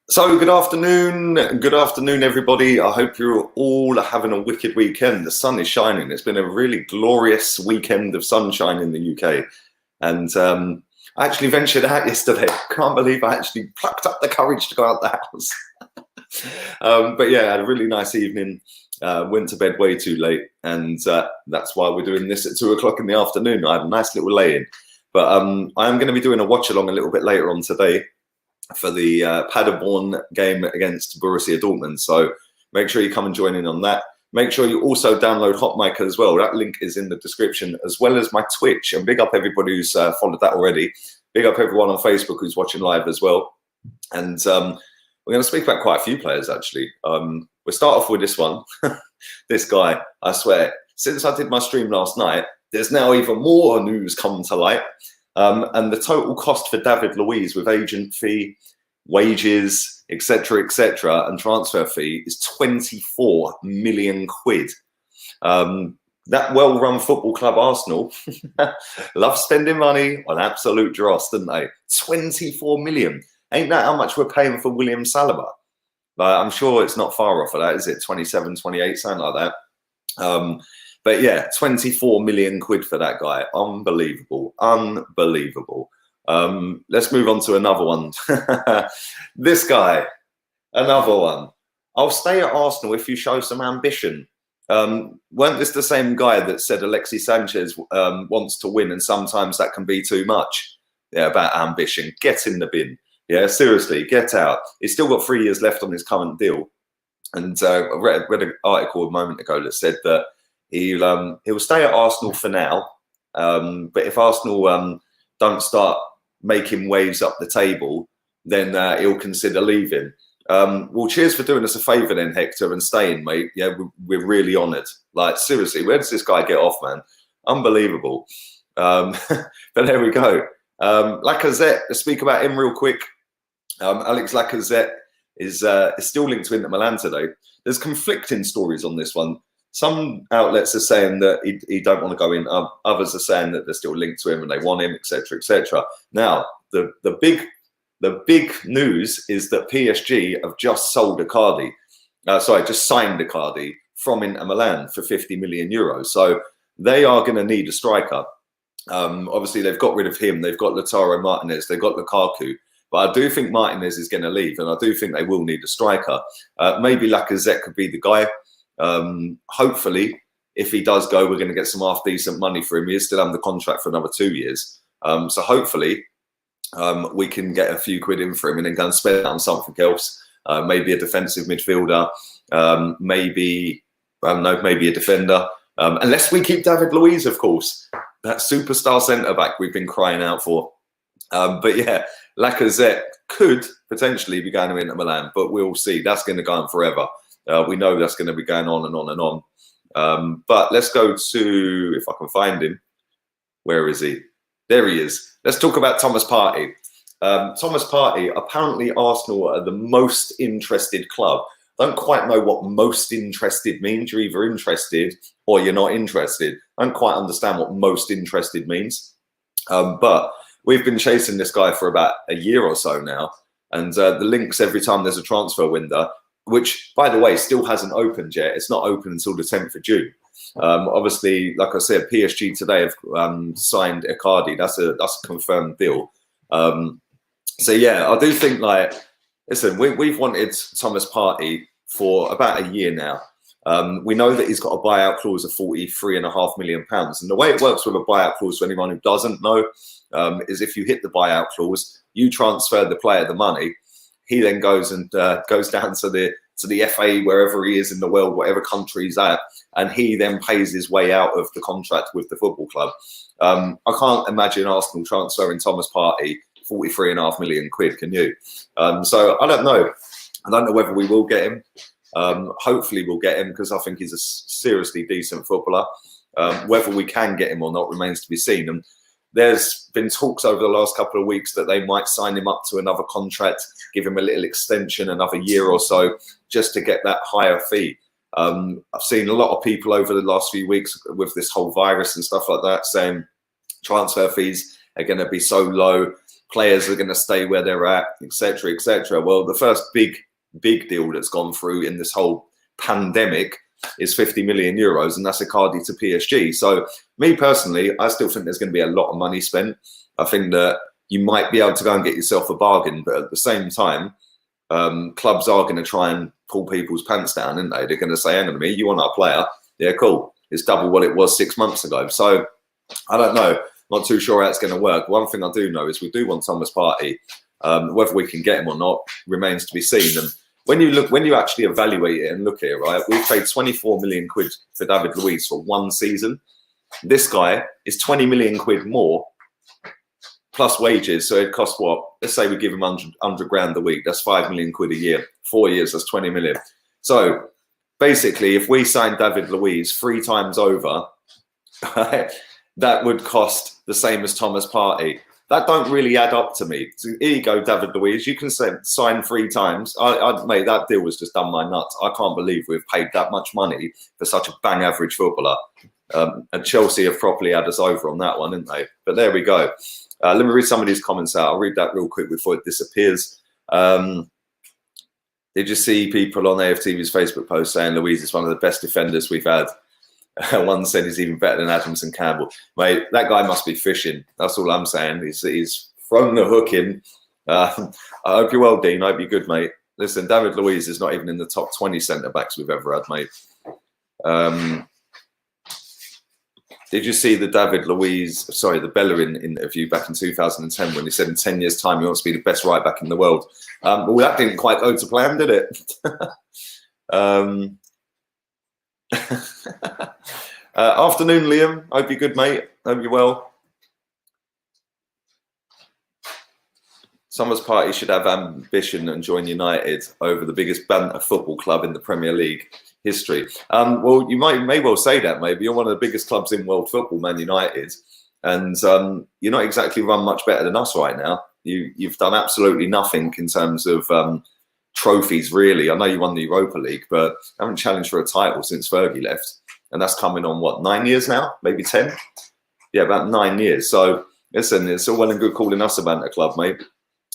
So good afternoon everybody. I hope you're all having a wicked weekend. The sun is shining. It's been a really glorious weekend of sunshine in the UK. And I actually ventured out yesterday. Can't believe I actually plucked up the courage to go out the house. But yeah, I had a really nice evening. Went to bed way too late, and that's why we're doing this at 2 o'clock in the afternoon. I had a nice little lay-in. But I am going to be doing a watch-along a little bit later on today for the Paderborn game against Borussia Dortmund. So make sure you come and join in on that. Make sure you also download HOTMIC as well. That link is in the description, as well as my Twitch. And big up everybody who's followed that already. Big up everyone on Facebook who's watching live as well. And we're going to speak about quite a few players, actually. We'll start off with this one. This guy, I swear, since I did my stream last night, there's now even more news come to light. And the total cost for David Luiz with agent fee, wages, etc., and transfer fee is 24 million quid. That well-run football club Arsenal love spending money on absolute dross, didn't they? 24 million. Ain't that how much we're paying for William Saliba? I'm sure it's not far off of that, is it? 27, 28, something like that. But yeah, 24 million quid for that guy. Unbelievable. Unbelievable. Let's move on to another one. This guy, another one. I'll stay at Arsenal if you show some ambition. Weren't this the same guy that said Alexis Sanchez wants to win and sometimes that can be too much? Yeah, about ambition. Get in the bin. Yeah, seriously, get out. He's still got 3 years left on his current deal. And I read an article a moment ago that said that he'll stay at Arsenal for now, but if Arsenal don't start making waves up the table, then he'll consider leaving. Well, cheers for doing us a favour then, Hector, and staying, mate. Yeah, we're really honoured. Like, seriously, where does this guy get off, man? Unbelievable. But there we go. Lacazette, let's speak about him real quick. Alex Lacazette is still linked to Inter Milan today. There's conflicting stories on this one. Some outlets are saying that he don't want to go in. Others are saying that they're still linked to him and they want him, etc., etc. Now, the big news is that PSG have just sold Icardi. Just signed Icardi from Inter Milan for 50 million euros. So they are going to need a striker. Obviously, they've got rid of him. They've got Lautaro Martinez. They've got Lukaku. But I do think Martinez is going to leave, and I do think they will need a striker. Maybe Lacazette could be the guy. Hopefully, if he does go, we're going to get some half decent money for him. He is still under contract for another 2 years. So hopefully we can get a few quid in for him and then go and spend it on something else. Maybe a defensive midfielder, maybe a defender. Unless we keep David Luiz, of course, that superstar centre-back we've been crying out for. But yeah, Lacazette could potentially be going to Inter Milan, but we'll see. That's going to go on forever. We know that's going to be going on and on and on. But let's go to, if I can find him. Where is he? There he is. Let's talk about Thomas Partey. Thomas Partey, apparently Arsenal are the most interested club. I don't quite know what most interested means. You're either interested or you're not interested. I don't quite understand what most interested means. But we've been chasing this guy for about a year or so now. And the links every time there's a transfer window, which, by the way, still hasn't opened yet. It's not open until the 10th of June. Obviously, like I said, PSG today have signed Icardi. That's a confirmed deal. So, yeah, I do think, like, listen, we've wanted Thomas Partey for about a year now. We know that he's got a buyout clause of £43.5 million. And the way it works with a buyout clause, for anyone who doesn't know, is if you hit the buyout clause, you transfer the player the money. He then goes and goes down to the FA, wherever he is in the world, whatever country he's at, and he then pays his way out of the contract with the football club. I can't imagine Arsenal transferring Thomas Partey 43.5 million quid, can you? So I don't know. I don't know whether we will get him. Hopefully we'll get him because I think he's a seriously decent footballer. Whether we can get him or not remains to be seen. And there's been talks over the last couple of weeks that they might sign him up to another contract, give him a little extension, another year or so, just to get that higher fee. I've seen a lot of people over the last few weeks with this whole virus and stuff like that saying transfer fees are going to be so low. players are going to stay where they're at, etc., etc. Well, the first big deal that's gone through in this whole pandemic is 50 million euros, and that's Icardi to PSG. So me personally, I still think there's going to be a lot of money spent. I think that you might be able to go and get yourself a bargain, but at the same time, clubs are going to try and pull people's pants down, aren't they? They're going to say, hang on a minute, you want our player? Yeah, cool. It's double what it was 6 months ago. So I don't know. Not too sure how it's going to work. One thing I do know is we do want Thomas Partey. Whether we can get him or not remains to be seen. And when you actually evaluate it and look at it, right, we've paid 24 million quid for David Luiz for one season. This guy is 20 million quid more plus wages. So it costs what? Let's say we give him 100 grand a week. That's 5 million quid a year. 4 years, that's 20 million. So basically, if we sign David Luiz 3 times over, that would cost the same as Thomas Partey. That don't really add up to me. So here you go, David Luiz. You can sign 3 times. Mate, that deal was just done my nuts. I can't believe we've paid that much money for such a bang average footballer. And Chelsea have properly had us over on that one, didn't they? But there we go. Let me read some of these comments out. I'll read that real quick before it disappears. Did you see people on AFTV's Facebook post saying Luiz is one of the best defenders we've had? One said he's even better than Adams and Campbell. Mate, that guy must be fishing. That's all I'm saying. He's thrown the hook in. I hope you're well, Dean. I hope you're good, mate. Listen, David Luiz is not even in the top 20 centre-backs we've ever had, mate. Did you see the the Bellerin interview back in 2010 when he said in 10 years' time he wants to be the best right-back in the world? Well, that didn't quite go to plan, did it? Afternoon, Liam. Hope you're good, mate. Hope you're well. Thomas Partey should have ambition and join United over the biggest banter football club in the Premier League history. Well, you may well say that. Maybe you're one of the biggest clubs in world football, Man United, and you're not exactly run much better than us right now. You've done absolutely nothing in terms of trophies, really. I know you won the Europa League, but haven't challenged for a title since Fergie left, and that's coming on what, 9 years now, maybe 10? Yeah, about 9 years. So listen, it's all well and good calling us a banter club, mate.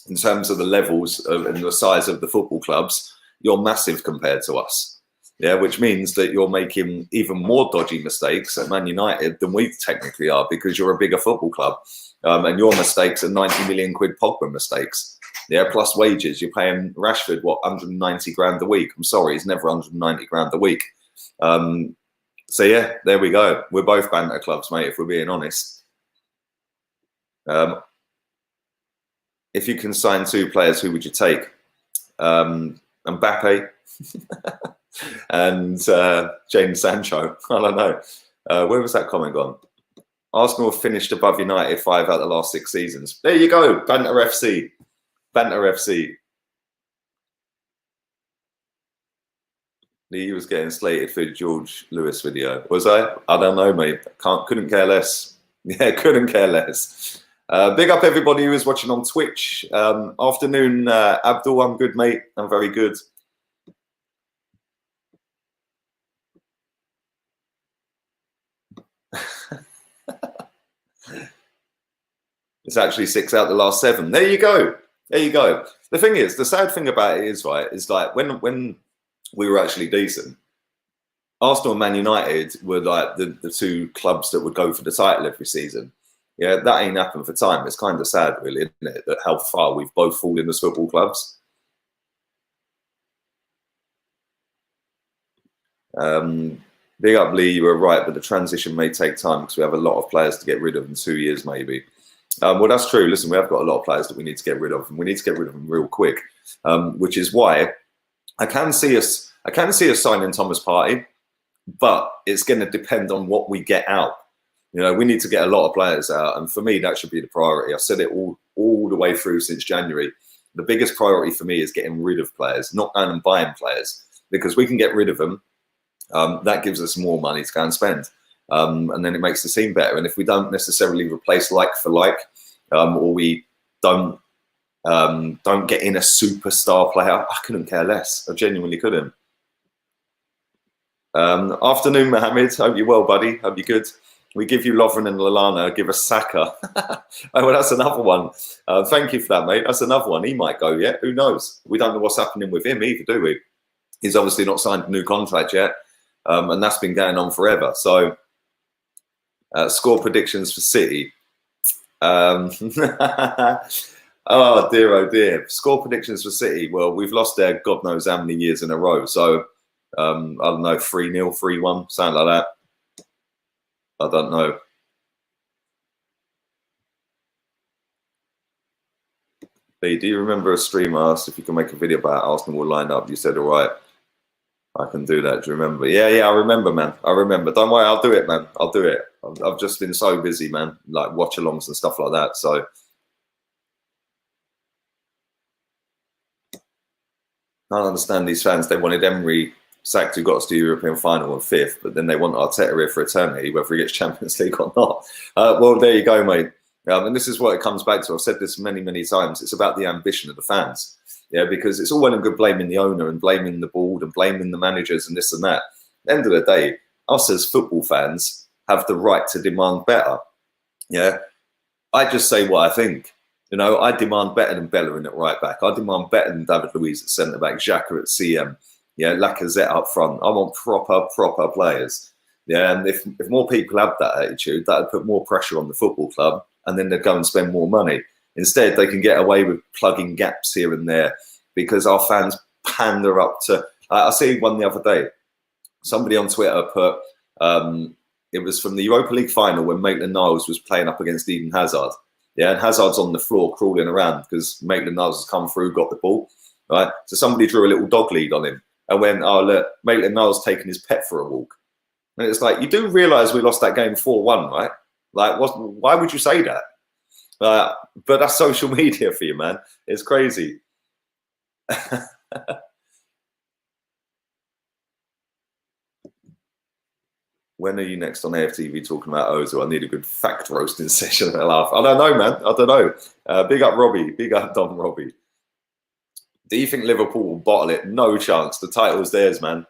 In terms of the levels and the size of the football clubs, you're massive compared to us. Yeah, which means that you're making even more dodgy mistakes at Man United than we technically are, because you're a bigger football club, and your mistakes are 90 million quid Pogba mistakes. Yeah, plus wages. You're paying Rashford, what, 190 grand a week? I'm sorry, he's never 190 grand a week. So yeah, there we go. We're both banter clubs, mate, if we're being honest. If you can sign 2 players, who would you take? Mbappe and Jadon Sancho. I don't know. Where was that comment gone? Arsenal have finished above United 5 out of the last 6 seasons. There you go, Banter FC. Banter FC. He was getting slated for the George Lewis video. Was I? I don't know, mate. Couldn't care less. Yeah, couldn't care less. Big up everybody who is watching on Twitch. Afternoon, Abdul. I'm good, mate. I'm very good. It's actually 6 out of the last 7. There you go. There you go. The thing is, the sad thing about it is, right, is like when we were actually decent, Arsenal and Man United were like the 2 clubs that would go for the title every season. Yeah, that ain't happened for time. It's kind of sad, really, isn't it, that how far we've both fallen as football clubs. Big up, Lee, you were right, but the transition may take time because we have a lot of players to get rid of in 2 years, maybe. Well, that's true. Listen, we have got a lot of players that we need to get rid of, and we need to get rid of them real quick, which is why I can see us signing Thomas Partey, but it's going to depend on what we get out. You know, we need to get a lot of players out, and for me, that should be the priority. I've said it all the way through since January. The biggest priority for me is getting rid of players, not going and buying players, because we can get rid of them. That gives us more money to go and spend, and then it makes the team better. And if we don't necessarily replace like for like, or we don't get in a superstar player, I couldn't care less. I genuinely couldn't. Afternoon, Mohammed. Hope you're well, buddy. Hope you're good. We give you Lovren and Lallana, give us Saka. Oh, well, that's another one. Thank you for that, mate. That's another one. He might go yet. Who knows? We don't know what's happening with him either, do we? He's obviously not signed a new contract yet, and that's been going on forever. So, score predictions for City. Oh dear, oh dear. Score predictions for City. Well, we've lost there God knows how many years in a row. So, I don't know, 3-0, 3-1, something like that. I don't know. Lee, do you remember a stream asked if you can make a video about Arsenal will line up? You said, all right, I can do that. Do you remember? Yeah, I remember, man. I remember. Don't worry, I'll do it, man. I'll do it. I've just been so busy, man, like watch-alongs and stuff like that. So I don't understand these fans. They wanted Emery sacked, who got us to the European final and 5th, but then they want Arteta here for eternity, whether he gets Champions League or not. Well, there you go, mate. And this is what it comes back to. I've said this many, many times. It's about the ambition of the fans. Yeah, because it's all well and good blaming the owner and blaming the board and blaming the managers and this and that. At the end of the day, us as football fans have the right to demand better. Yeah, I just say what I think. You know, I demand better than Bellerin at right back. I demand better than David Luiz at centre back, Xhaka at CM. Yeah, Lacazette up front. I want proper players. Yeah, and if more people have that attitude, that would put more pressure on the football club, and then they'd go and spend more money. Instead, they can get away with plugging gaps here and there because our fans pander up to. I see one the other day. Somebody on Twitter put it was from the Europa League final when Maitland-Niles was playing up against Eden Hazard. Yeah, and Hazard's on the floor crawling around because Maitland-Niles has come through, got the ball. Right, so somebody drew a little dog lead on him. And went, oh, look, Maitland-Niles taking his pet for a walk. And it's like, you do realise we lost that game 4-1, right? Like, why would you say that? But that's social media for you, man. It's crazy. When are you next on AFTV talking about Ozil? I need a good fact roasting session. I laugh. I don't know, man. I don't know. Big up Robbie. Big up Don Robbie. Do you think Liverpool will bottle it? No chance. The title's theirs, man.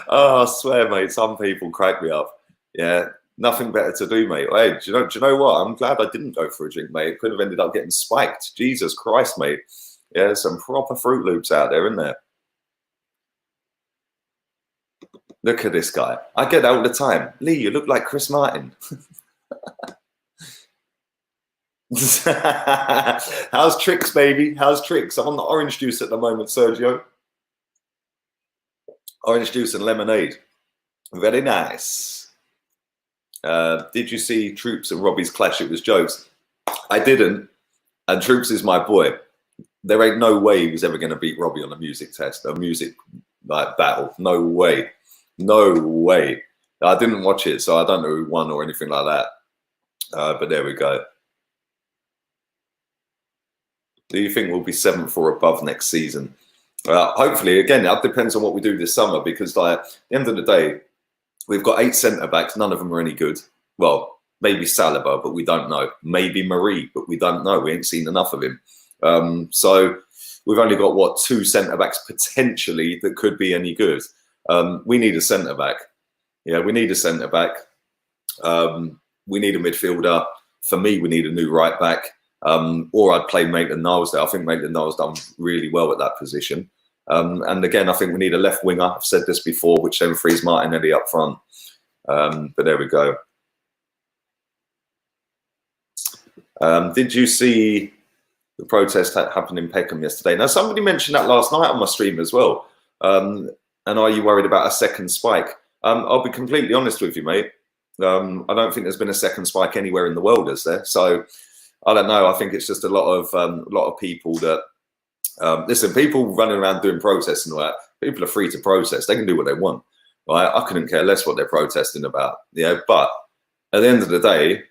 Oh, I swear, mate. Some people crack me up. Yeah, nothing better to do, mate. Hey, do you know what? I'm glad I didn't go for a drink, mate. It could have ended up getting spiked. Jesus Christ, mate. Yeah, there's some proper Fruit Loops out there, isn't there? Look at this guy. I get that all the time. Lee, you look like Chris Martin. How's Tricks, baby? How's Tricks? I'm on the orange juice at the moment, Sergio. Orange juice and lemonade. Very nice. Did you see Troops and Robbie's clash? It was jokes. I didn't. And Troops is my boy. There ain't no way he was ever going to beat Robbie on a music test, a music like battle. No way. No way. I didn't watch it, so I don't know who won or anything like that. But there we go. Do you think we'll be 7th or above next season? Hopefully, again, that depends on what we do this summer because, like, at the end of the day, we've got 8 centre-backs. None of them are any good. Well, maybe Saliba, but we don't know. Maybe Marie, but we don't know. We ain't seen enough of him. So we've only got, what, 2 centre-backs potentially that could be any good. We need a centre-back. Yeah, we need a centre-back. We need a midfielder. For me, we need a new right-back. Or I'd play Maitland-Niles there. I think Maitland-Niles done really well at that position. And again, I think we need a left winger. I've said this before, which then frees Martinelli up front. But there we go. Did you see the protest that happened in Peckham yesterday? Now, somebody mentioned that last night on my stream as well. And are you worried about a second spike? I'll be completely honest with you, mate. I don't think there's been a second spike anywhere in the world, is there? So I don't know. I think it's just a lot of people that listen. People running around doing protests and all that. People are free to protest. They can do what they want. Right? I couldn't care less what they're protesting about. Yeah, but at the end of the day,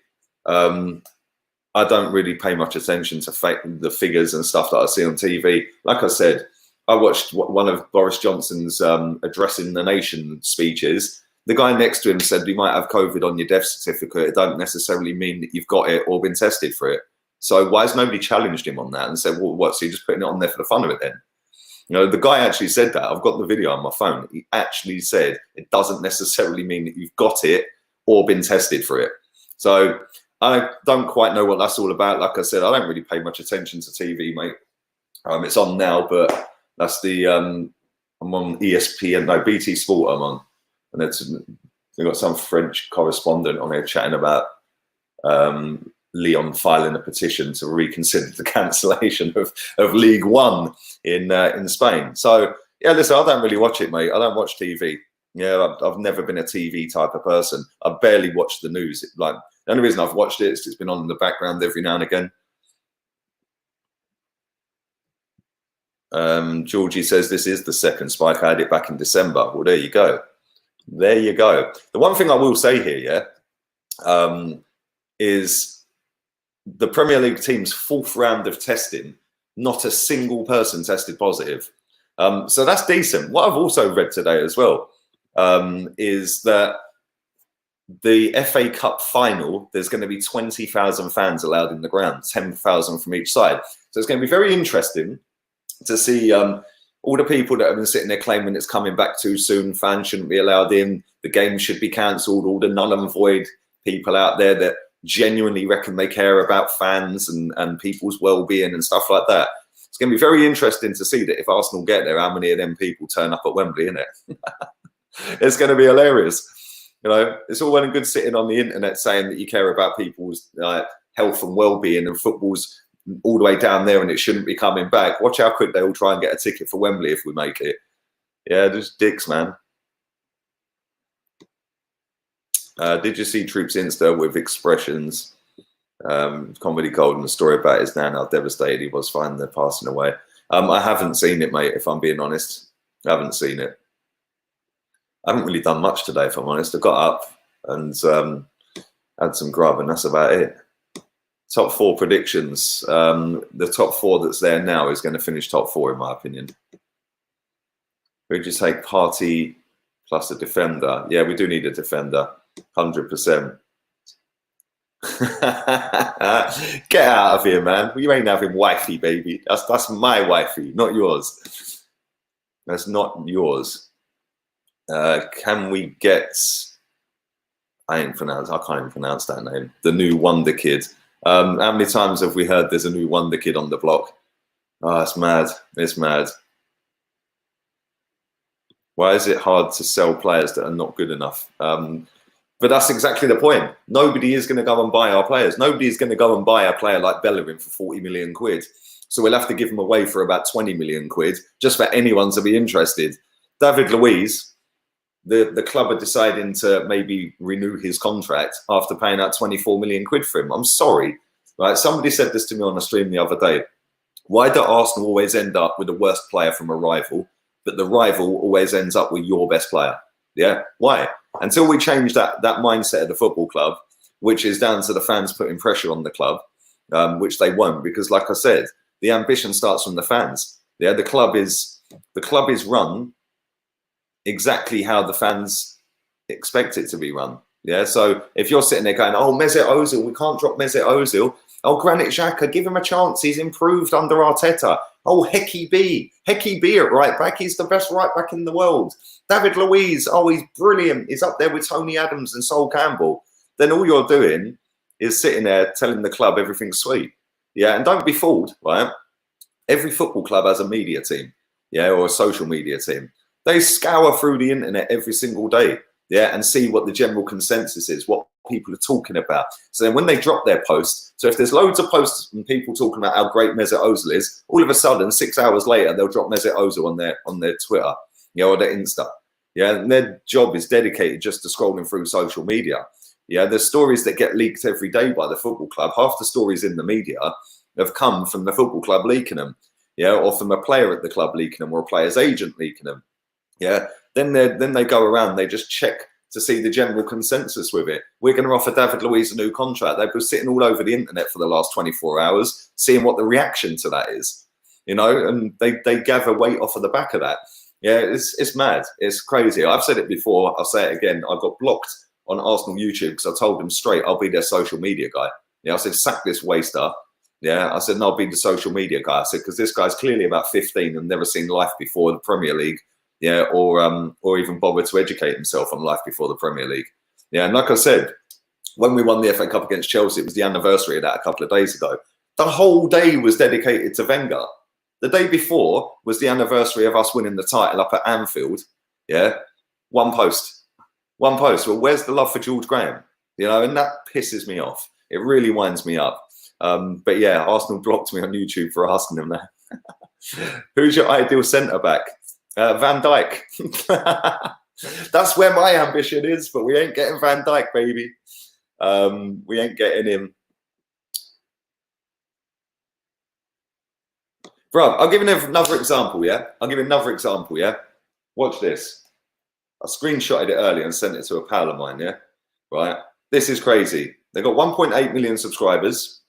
I don't really pay much attention to the figures and stuff that I see on TV. Like I said, I watched one of Boris Johnson's addressing the nation speeches. The guy next to him said, you might have COVID on your death certificate. It don't necessarily mean that you've got it or been tested for it. So why has nobody challenged him on that and said, well, what, so you're just putting it on there for the fun of it then? You know, the guy actually said that. I've got the video on my phone. He actually said it doesn't necessarily mean that you've got it or been tested for it. So I don't quite know what that's all about. Like I said, I don't really pay much attention to TV, mate. It's on now, but that's the I'm on ESPN, no, BT Sport I'm on, and they've got some French correspondent on there chatting about Lyon filing a petition to reconsider the cancellation of League One in Spain. So yeah, listen, I don't really watch it, mate. I don't watch TV. Yeah, I've never been a TV type of person. I barely watch the news. Like, the only reason I've watched it is it's been on in the background every now and again. Georgie says this is the second spike. I had it back in December. Well, there you go. There you go. The one thing I will say here, yeah, is the Premier League team's 4th round of testing, not a single person tested positive. So that's decent. What I've also read today as well is that the FA Cup final, there's going to be 20,000 fans allowed in the ground, 10,000 from each side. So it's going to be very interesting to see all the people that have been sitting there claiming it's coming back too soon, fans shouldn't be allowed in, the game should be cancelled, all the null and void people out there that genuinely reckon they care about fans and people's well-being and stuff like that. It's going to be very interesting to see that if Arsenal get there, how many of them people turn up at Wembley, isn't it? It's going to be hilarious. You know, it's all well and good sitting on the internet saying that you care about people's health and well-being, and football's all the way down there and it shouldn't be coming back. Watch how quick they all try and get a ticket for Wembley if we make it. Yeah, just dicks, man. Did you see Troop's Insta with expressions? Comedy Gold and the story about his nan, how devastated he was finding they're passing away. I haven't seen it, mate, if I'm being honest. I haven't seen it. I haven't really done much today, if I'm honest. I got up and had some grub, and that's about it. Top 4 predictions. The top 4 that's there now is going to finish top 4, in my opinion. Would you take Partey plus a defender? Yeah, we do need a defender, 100%. Get out of here, man. You ain't having wifey, baby. That's my wifey, not yours. That's not yours. Can we get? I can't even pronounce that name. The new Wonder Kid. How many times have we heard there's a new Wonder Kid on the block? Oh, it's mad. It's mad. Why is it hard to sell players that are not good enough? But that's exactly the point. Nobody is going to go and buy our players. Nobody is going to go and buy a player like Bellerin for 40 million quid. So we'll have to give them away for about 20 million quid just for anyone to be interested. David Luiz, the club are deciding to maybe renew his contract after paying out 24 million quid for him. I'm sorry. Right? Somebody said this to me on a stream the other day. Why do Arsenal always end up with the worst player from a rival, but the rival always ends up with your best player? Yeah, why? Until we change that mindset of the football club, which is down to the fans putting pressure on the club, which they won't, because like I said, the ambition starts from the fans. Yeah, the club is run exactly how the fans expect it to be run. Yeah, so if you're sitting there going, oh, Mesut Ozil, we can't drop Mesut Ozil. Oh, Granit Xhaka, give him a chance. He's improved under Arteta. Oh, Hecky B at right back. He's the best right back in the world. David Luiz, oh, he's brilliant. He's up there with Tony Adams and Sol Campbell. Then all you're doing is sitting there telling the club everything's sweet. Yeah, and don't be fooled, right? Every football club has a media team, yeah, or a social media team. They scour through the internet every single day, yeah, and see what the general consensus is, what people are talking about. So then when they drop their posts, so if there's loads of posts and people talking about how great Mesut Ozil is, all of a sudden 6 hours later they'll drop Mesut Ozil on their Twitter, yeah, or their Insta, yeah, and their job is dedicated just to scrolling through social media. Yeah, there's stories that get leaked every day by the football club. Half the stories in the media have come from the football club leaking them, yeah, or from a player at the club leaking them, or a player's agent leaking them. Yeah, then they go around, they just check to see the general consensus with it. We're going to offer David Luiz a new contract. They've been sitting all over the internet for the last 24 hours, seeing what the reaction to that is, you know, and they gather weight off of the back of that. Yeah, it's mad. It's crazy. I've said it before. I'll say it again. I got blocked on Arsenal YouTube because I told them straight, I'll be their social media guy. Yeah, I said, sack this waster. Yeah, I said, no, I'll be the social media guy. I said, because this guy's clearly about 15 and never seen life before the Premier League. Yeah, or even bothered to educate himself on life before the Premier League. Yeah, and like I said, when we won the FA Cup against Chelsea, it was the anniversary of that a couple of days ago. The whole day was dedicated to Wenger. The day before was the anniversary of us winning the title up at Anfield. Yeah, one post. Well, where's the love for George Graham? You know, and that pisses me off. It really winds me up. But yeah, Arsenal blocked me on YouTube for asking them that. Who's your ideal centre-back? Van Dijk. That's where my ambition is, but we ain't getting Van Dijk, baby. We ain't getting him. Bro, I'll give you another example, yeah? Watch this. I screenshotted it earlier and sent it to a pal of mine, yeah? Right? This is crazy. They've got 1.8 million subscribers.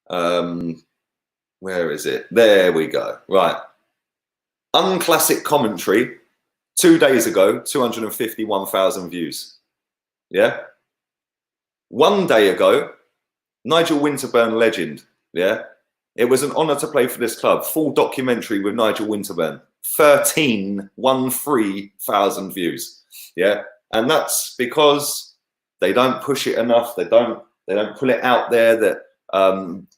Where is it? There we go. Right. Unclassic commentary. 2 days ago, 251,000 views. Yeah? 1 day ago, Nigel Winterburn legend. Yeah? It was an honour to play for this club. Full documentary with Nigel Winterburn. 13,000 views. Yeah? And that's because they don't push it enough. They don't pull it out there that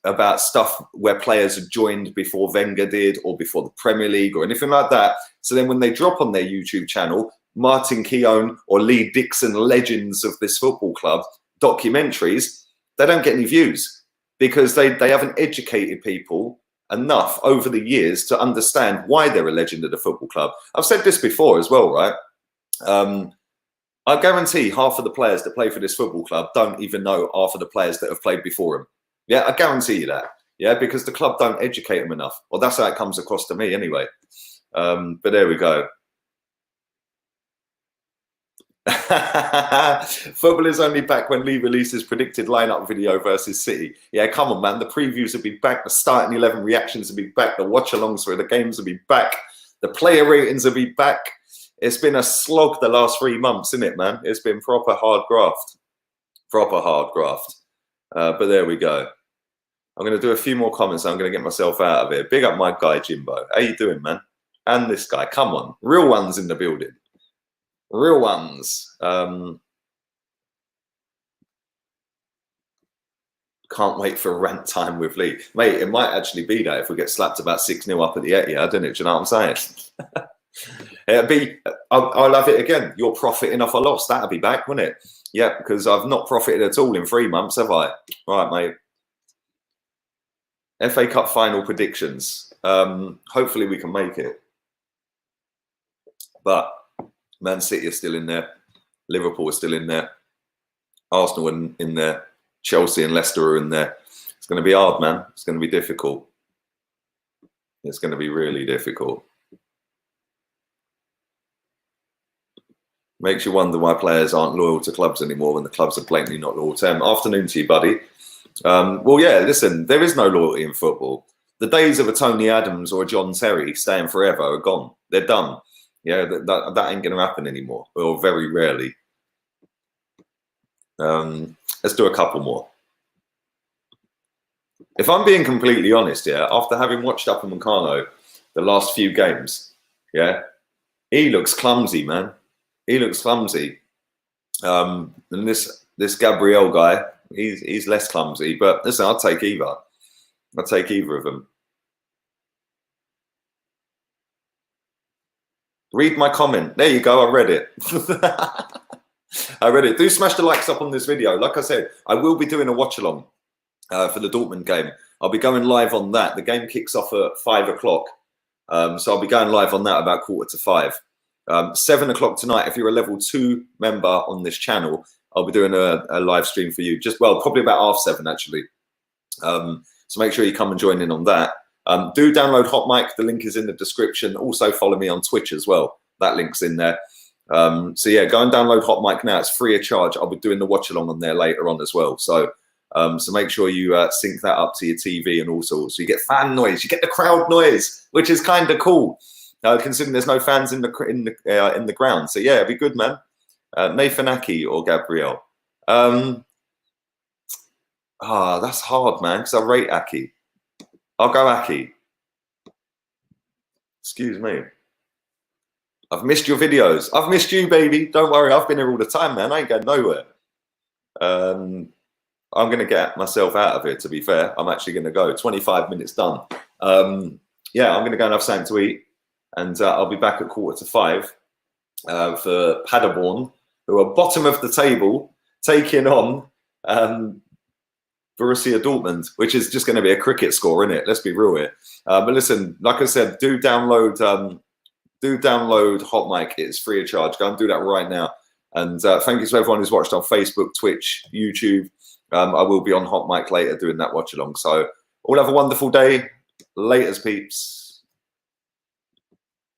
about stuff where players had joined before Wenger did or before the Premier League or anything like that. So then when they drop on their YouTube channel, Martin Keown or Lee Dixon, legends of this football club, documentaries, they don't get any views because they haven't educated people enough over the years to understand why they're a legend of the football club. I've said this before as well, right? I guarantee half of the players that play for this football club don't even know half of the players that have played before them. Yeah, I guarantee you that. Yeah, because the club don't educate them enough. Well, that's how it comes across to me anyway. But there we go. Football is only back when Lee releases predicted lineup video versus City. Yeah, come on, man. The previews will be back. The starting 11 reactions will be back. The watch-alongs for the games will be back. The player ratings will be back. It's been a slog the last 3 months, isn't it, man? It's been proper hard graft. But there we go. I'm going to do a few more comments. I'm going to get myself out of it. Big up my guy, Jimbo. How you doing, man? And this guy. Come on. Real ones in the building. Real ones. Can't wait for rant time with Lee. Mate, it might actually be that if we get slapped about 6-0 up at the Etihad, don't it? Do you know what I'm saying? It'd be, I'll have it again. You're profiting off a loss. That'll be back, wouldn't it? Yeah, because I've not profited at all in 3 months, have I? Right, mate. FA Cup final predictions. Hopefully we can make it. But Man City are still in there. Liverpool are still in there. Arsenal are in there. Chelsea and Leicester are in there. It's going to be hard, man. It's going to be difficult. It's going to be really difficult. Makes you wonder why players aren't loyal to clubs anymore when the clubs are blatantly not loyal to them. Afternoon to you, buddy. Well, yeah, listen, there is no loyalty in football. The days of a Tony Adams or a John Terry staying forever are gone. They're done. Yeah, that ain't going to happen anymore, or very rarely. Let's do a couple more. If I'm being completely honest, yeah, after having watched Upamecano the last few games, yeah, he looks clumsy, man. He looks clumsy. And this Gabriel guy, he's less clumsy. But listen, I'll take either. I'll take either of them. Read my comment. There you go. I read it. I read it. Do smash the likes up on this video. Like I said, I will be doing a watch along for the Dortmund game. I'll be going live on that. The game kicks off at 5 o'clock. So I'll be going live on that about 4:45. 7 o'clock tonight, if you're a level 2 member on this channel, I'll be doing a live stream for you. Probably about 7:30 actually. So make sure you come and join in on that. Do download HOTMIC. The link is in the description. Also follow me on Twitch as well. That link's in there. So yeah, go and download HOTMIC now. It's free of charge. I'll be doing the watch along on there later on as well. So so make sure you sync that up to your TV and also so you get fan noise. You get the crowd noise, which is kind of cool. Considering there's no fans in the ground. So yeah, it'd be good, man. Nathan Aki or Gabriel. Ah, that's hard, man, because I rate Aki. I'll go Aki. Excuse me. I've missed your videos. I've missed you, baby. Don't worry, I've been here all the time, man. I ain't going nowhere. I'm going to get myself out of here, to be fair. I'm actually going to go. 25 minutes done. Yeah, I'm going to go and have something to eat. And I'll be back at 4:45 for Paderborn, who are bottom of the table, taking on Borussia Dortmund, which is just going to be a cricket score, isn't it? Let's be real here. But listen, like I said, do download HOTMIC. It's free of charge. Go and do that right now. And thank you to everyone who's watched on Facebook, Twitch, YouTube. I will be on HOTMIC later doing that watch along. So all have a wonderful day. Laters, peeps.